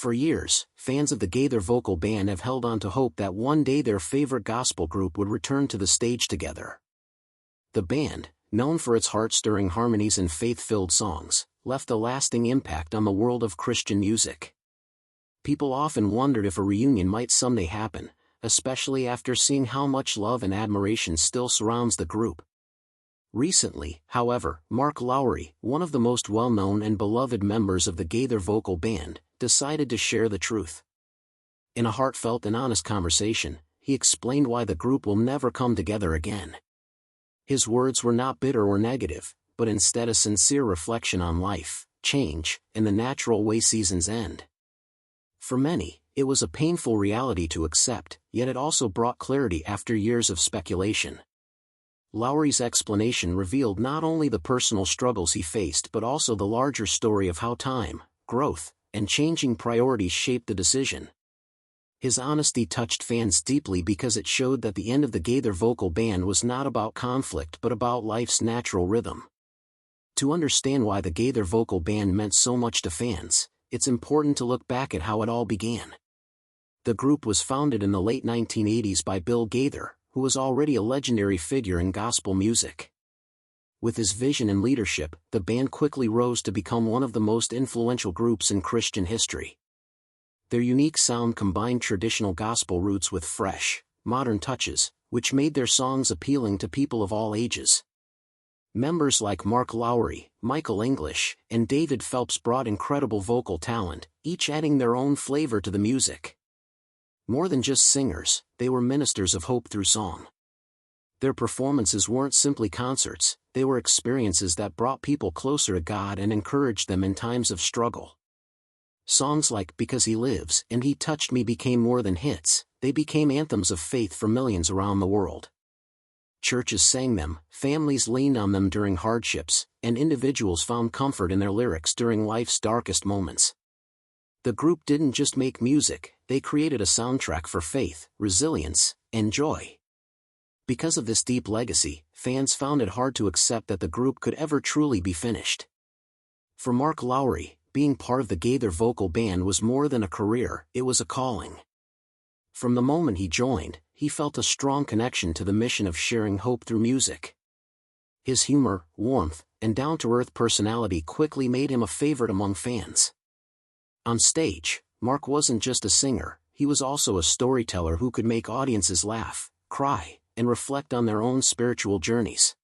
For years, fans of the Gaither Vocal Band have held on to hope that one day their favorite gospel group would return to the stage together. The band, known for its heart-stirring harmonies and faith-filled songs, left a lasting impact on the world of Christian music. People often wondered if a reunion might someday happen, especially after seeing how much love and admiration still surrounds the group. Recently, however, Mark Lowry, one of the most well-known and beloved members of the Gaither Vocal Band, decided to share the truth. In a heartfelt and honest conversation, he explained why the group will never come together again. His words were not bitter or negative, but instead a sincere reflection on life, change, and the natural way seasons end. For many, it was a painful reality to accept, yet it also brought clarity after years of speculation. Lowry's explanation revealed not only the personal struggles he faced but also the larger story of how time, growth, and changing priorities shaped the decision. His honesty touched fans deeply because it showed that the end of the Gaither Vocal Band was not about conflict but about life's natural rhythm. To understand why the Gaither Vocal Band meant so much to fans, it's important to look back at how it all began. The group was founded in the late 1980s by Bill Gaither, who was already a legendary figure in gospel music. With his vision and leadership, the band quickly rose to become one of the most influential groups in Christian history. Their unique sound combined traditional gospel roots with fresh, modern touches, which made their songs appealing to people of all ages. Members like Mark Lowry, Michael English, and David Phelps brought incredible vocal talent, each adding their own flavor to the music. More than just singers, they were ministers of hope through song. Their performances weren't simply concerts, they were experiences that brought people closer to God and encouraged them in times of struggle. Songs like "Because He Lives" and "He Touched Me" became more than hits, they became anthems of faith for millions around the world. Churches sang them, families leaned on them during hardships, and individuals found comfort in their lyrics during life's darkest moments. The group didn't just make music, they created a soundtrack for faith, resilience, and joy. Because of this deep legacy, fans found it hard to accept that the group could ever truly be finished. For Mark Lowry, being part of the Gaither Vocal Band was more than a career, it was a calling. From the moment he joined, he felt a strong connection to the mission of sharing hope through music. His humor, warmth, and down-to-earth personality quickly made him a favorite among fans. On stage, Mark wasn't just a singer, he was also a storyteller who could make audiences laugh, cry, and reflect on their own spiritual journeys.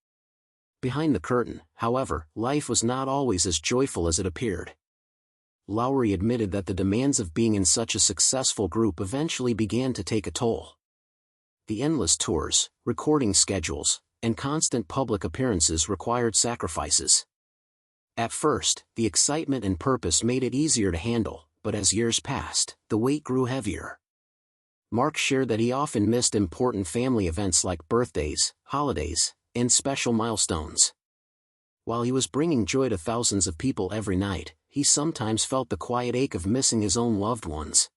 Behind the curtain, however, life was not always as joyful as it appeared. Lowry admitted that the demands of being in such a successful group eventually began to take a toll. The endless tours, recording schedules, and constant public appearances required sacrifices. At first, the excitement and purpose made it easier to handle, but as years passed, the weight grew heavier. Mark shared that he often missed important family events like birthdays, holidays, and special milestones. While he was bringing joy to thousands of people every night, he sometimes felt the quiet ache of missing his own loved ones.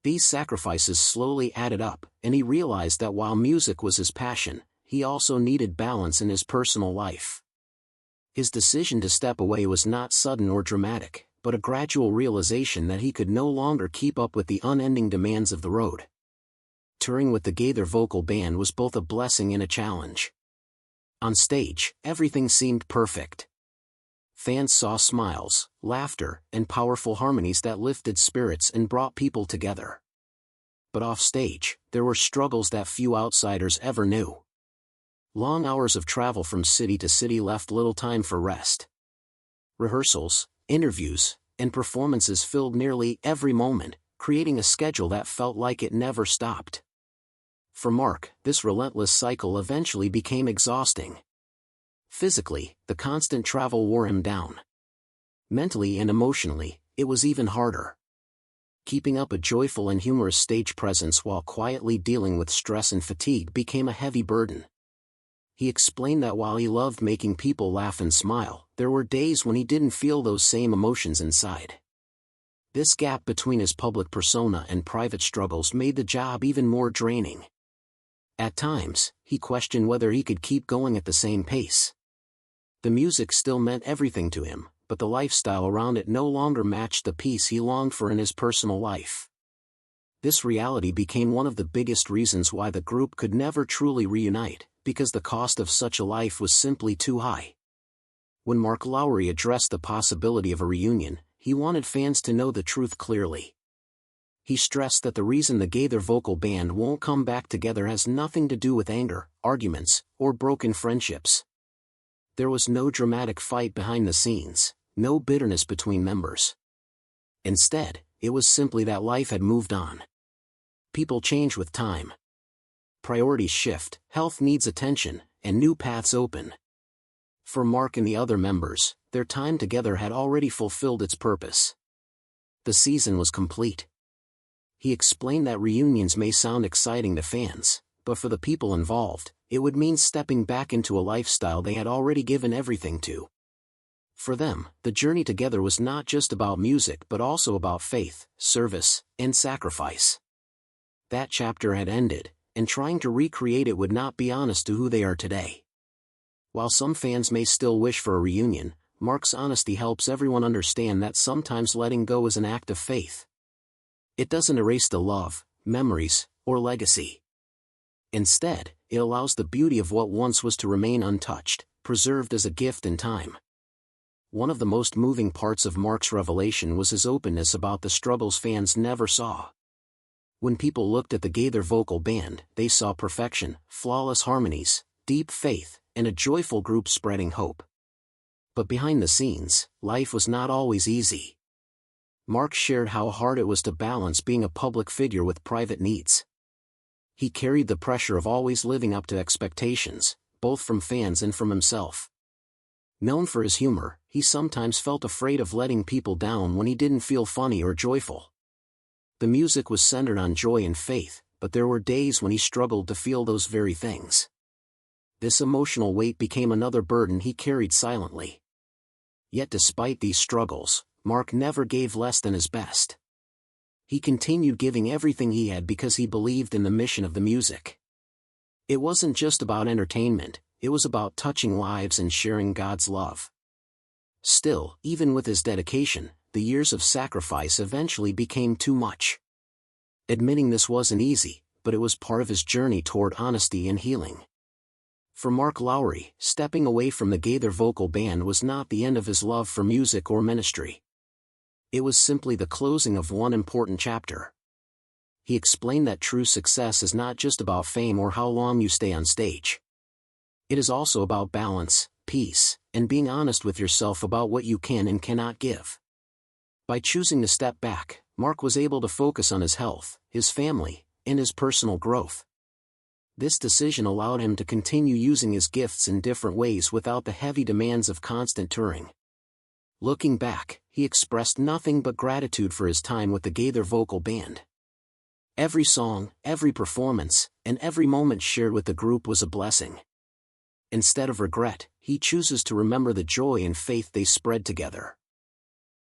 These sacrifices slowly added up, and he realized that while music was his passion, he also needed balance in his personal life. His decision to step away was not sudden or dramatic, but a gradual realization that he could no longer keep up with the unending demands of the road. Touring with the Gaither Vocal Band was both a blessing and a challenge. On stage, everything seemed perfect. Fans saw smiles, laughter, and powerful harmonies that lifted spirits and brought people together. But off stage, there were struggles that few outsiders ever knew. Long hours of travel from city to city left little time for rest. Rehearsals, interviews, and performances filled nearly every moment, creating a schedule that felt like it never stopped. For Mark, this relentless cycle eventually became exhausting. Physically, the constant travel wore him down. Mentally and emotionally, it was even harder. Keeping up a joyful and humorous stage presence while quietly dealing with stress and fatigue became a heavy burden. He explained that while he loved making people laugh and smile, there were days when he didn't feel those same emotions inside. This gap between his public persona and private struggles made the job even more draining. At times, he questioned whether he could keep going at the same pace. The music still meant everything to him, but the lifestyle around it no longer matched the peace he longed for in his personal life. This reality became one of the biggest reasons why the group could never truly reunite, because the cost of such a life was simply too high. When Mark Lowry addressed the possibility of a reunion, he wanted fans to know the truth clearly. He stressed that the reason the Gaither Vocal Band won't come back together has nothing to do with anger, arguments, or broken friendships. There was no dramatic fight behind the scenes, no bitterness between members. Instead, it was simply that life had moved on. People change with time. Priorities shift, health needs attention, and new paths open. For Mark and the other members, their time together had already fulfilled its purpose. The season was complete. He explained that reunions may sound exciting to fans, but for the people involved, it would mean stepping back into a lifestyle they had already given everything to. For them, the journey together was not just about music but also about faith, service, and sacrifice. That chapter had ended, and trying to recreate it would not be honest to who they are today. While some fans may still wish for a reunion, Mark's honesty helps everyone understand that sometimes letting go is an act of faith. It doesn't erase the love, memories, or legacy. Instead, it allows the beauty of what once was to remain untouched, preserved as a gift in time. One of the most moving parts of Mark's revelation was his openness about the struggles fans never saw. When people looked at the Gaither Vocal Band, they saw perfection, flawless harmonies, deep faith, and a joyful group spreading hope. But behind the scenes, life was not always easy. Mark shared how hard it was to balance being a public figure with private needs. He carried the pressure of always living up to expectations, both from fans and from himself. Known for his humor, he sometimes felt afraid of letting people down when he didn't feel funny or joyful. The music was centered on joy and faith, but there were days when he struggled to feel those very things. This emotional weight became another burden he carried silently. Yet despite these struggles, Mark never gave less than his best. He continued giving everything he had because he believed in the mission of the music. It wasn't just about entertainment, it was about touching lives and sharing God's love. Still, even with his dedication, the years of sacrifice eventually became too much. Admitting this wasn't easy, but it was part of his journey toward honesty and healing. For Mark Lowry, stepping away from the Gaither Vocal Band was not the end of his love for music or ministry. It was simply the closing of one important chapter. He explained that true success is not just about fame or how long you stay on stage. It is also about balance, peace, and being honest with yourself about what you can and cannot give. By choosing to step back, Mark was able to focus on his health, his family, and his personal growth. This decision allowed him to continue using his gifts in different ways without the heavy demands of constant touring. Looking back, he expressed nothing but gratitude for his time with the Gaither Vocal Band. Every song, every performance, and every moment shared with the group was a blessing. Instead of regret, he chooses to remember the joy and faith they spread together.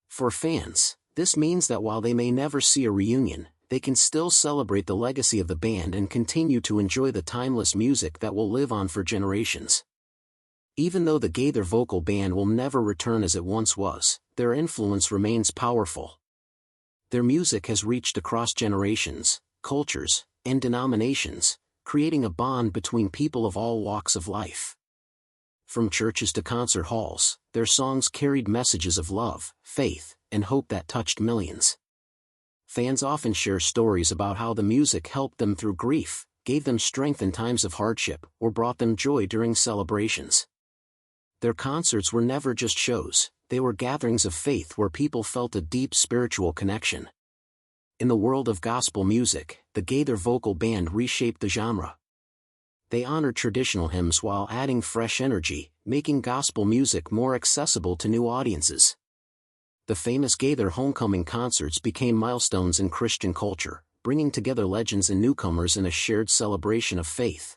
For fans, this means that while they may never see a reunion, they can still celebrate the legacy of the band and continue to enjoy the timeless music that will live on for generations. Even though the Gaither Vocal Band will never return as it once was, their influence remains powerful. Their music has reached across generations, cultures, and denominations, creating a bond between people of all walks of life. From churches to concert halls, their songs carried messages of love, faith, and hope that touched millions. Fans often share stories about how the music helped them through grief, gave them strength in times of hardship, or brought them joy during celebrations. Their concerts were never just shows, they were gatherings of faith where people felt a deep spiritual connection. In the world of gospel music, the Gaither Vocal Band reshaped the genre. They honored traditional hymns while adding fresh energy, making gospel music more accessible to new audiences. The famous Gaither homecoming concerts became milestones in Christian culture, bringing together legends and newcomers in a shared celebration of faith.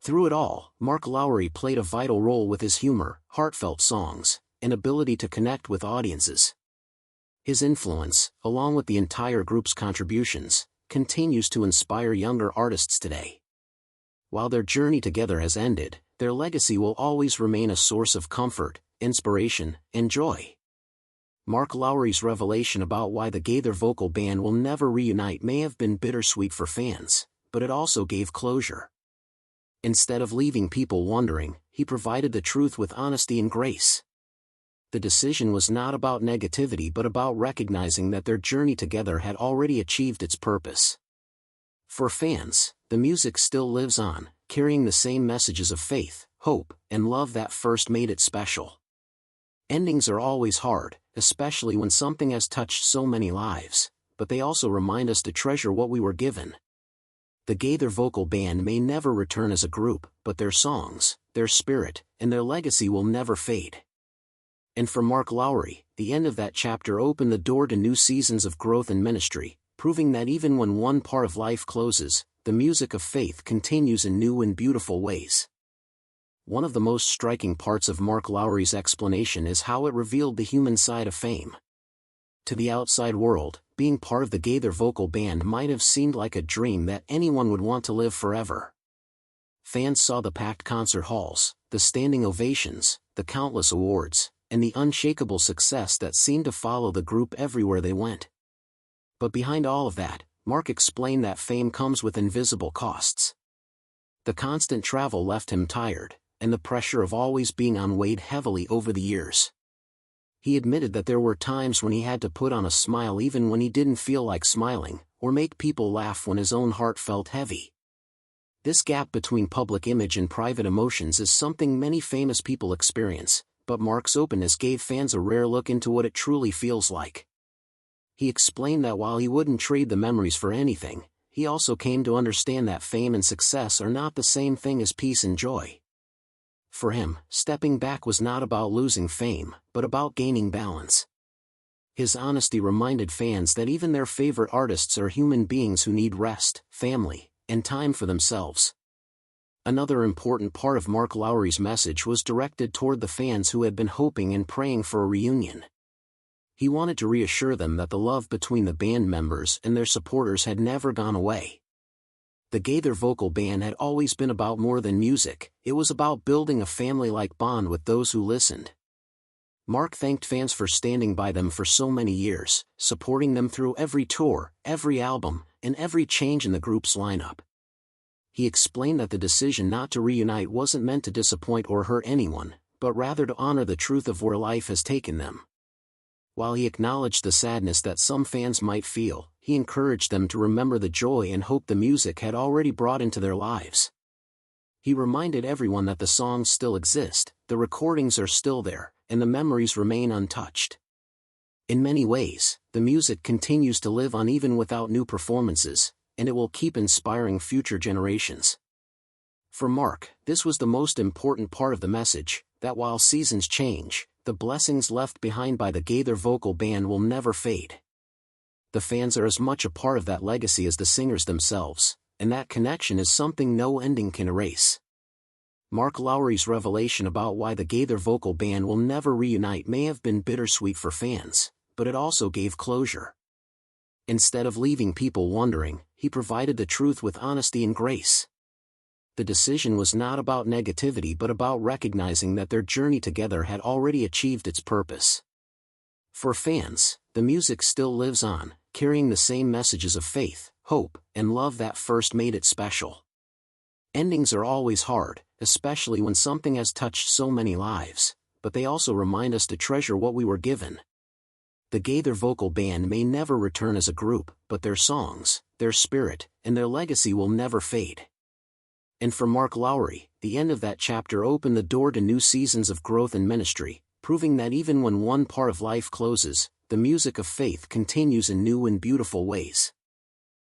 Through it all, Mark Lowry played a vital role with his humor, heartfelt songs, and ability to connect with audiences. His influence, along with the entire group's contributions, continues to inspire younger artists today. While their journey together has ended, their legacy will always remain a source of comfort, inspiration, and joy. Mark Lowry's revelation about why the Gaither Vocal Band will never reunite may have been bittersweet for fans, but it also gave closure. Instead of leaving people wondering, he provided the truth with honesty and grace. The decision was not about negativity but about recognizing that their journey together had already achieved its purpose. For fans, the music still lives on, carrying the same messages of faith, hope, and love that first made it special. Endings are always hard, especially when something has touched so many lives, but they also remind us to treasure what we were given. The Gaither Vocal Band may never return as a group, but their songs, their spirit, and their legacy will never fade. And for Mark Lowry, the end of that chapter opened the door to new seasons of growth and ministry, proving that even when one part of life closes, the music of faith continues in new and beautiful ways. One of the most striking parts of Mark Lowry's explanation is how it revealed the human side of fame. To the outside world, being part of the Gaither Vocal Band might have seemed like a dream that anyone would want to live forever. Fans saw the packed concert halls, the standing ovations, the countless awards, and the unshakable success that seemed to follow the group everywhere they went. But behind all of that, Mark explained that fame comes with invisible costs. The constant travel left him tired, and the pressure of always being on weighed heavily over the years. He admitted that there were times when he had to put on a smile even when he didn't feel like smiling, or make people laugh when his own heart felt heavy. This gap between public image and private emotions is something many famous people experience, but Mark's openness gave fans a rare look into what it truly feels like. He explained that while he wouldn't trade the memories for anything, he also came to understand that fame and success are not the same thing as peace and joy. For him, stepping back was not about losing fame, but about gaining balance. His honesty reminded fans that even their favorite artists are human beings who need rest, family, and time for themselves. Another important part of Mark Lowry's message was directed toward the fans who had been hoping and praying for a reunion. He wanted to reassure them that the love between the band members and their supporters had never gone away. The Gaither Vocal Band had always been about more than music, it was about building a family-like bond with those who listened. Mark thanked fans for standing by them for so many years, supporting them through every tour, every album, and every change in the group's lineup. He explained that the decision not to reunite wasn't meant to disappoint or hurt anyone, but rather to honor the truth of where life has taken them. While he acknowledged the sadness that some fans might feel, he encouraged them to remember the joy and hope the music had already brought into their lives. He reminded everyone that the songs still exist, the recordings are still there, and the memories remain untouched. In many ways, the music continues to live on even without new performances, and it will keep inspiring future generations. For Mark, this was the most important part of the message, that while seasons change, the blessings left behind by the Gaither Vocal Band will never fade. The fans are as much a part of that legacy as the singers themselves, and that connection is something no ending can erase. Mark Lowry's revelation about why the Gaither Vocal Band will never reunite may have been bittersweet for fans, but it also gave closure. Instead of leaving people wondering, he provided the truth with honesty and grace. The decision was not about negativity but about recognizing that their journey together had already achieved its purpose. For fans, the music still lives on, carrying the same messages of faith, hope, and love that first made it special. Endings are always hard, especially when something has touched so many lives, but they also remind us to treasure what we were given. The Gaither Vocal Band may never return as a group, but their songs, their spirit, and their legacy will never fade. And for Mark Lowry, the end of that chapter opened the door to new seasons of growth and ministry, proving that even when one part of life closes, the music of faith continues in new and beautiful ways.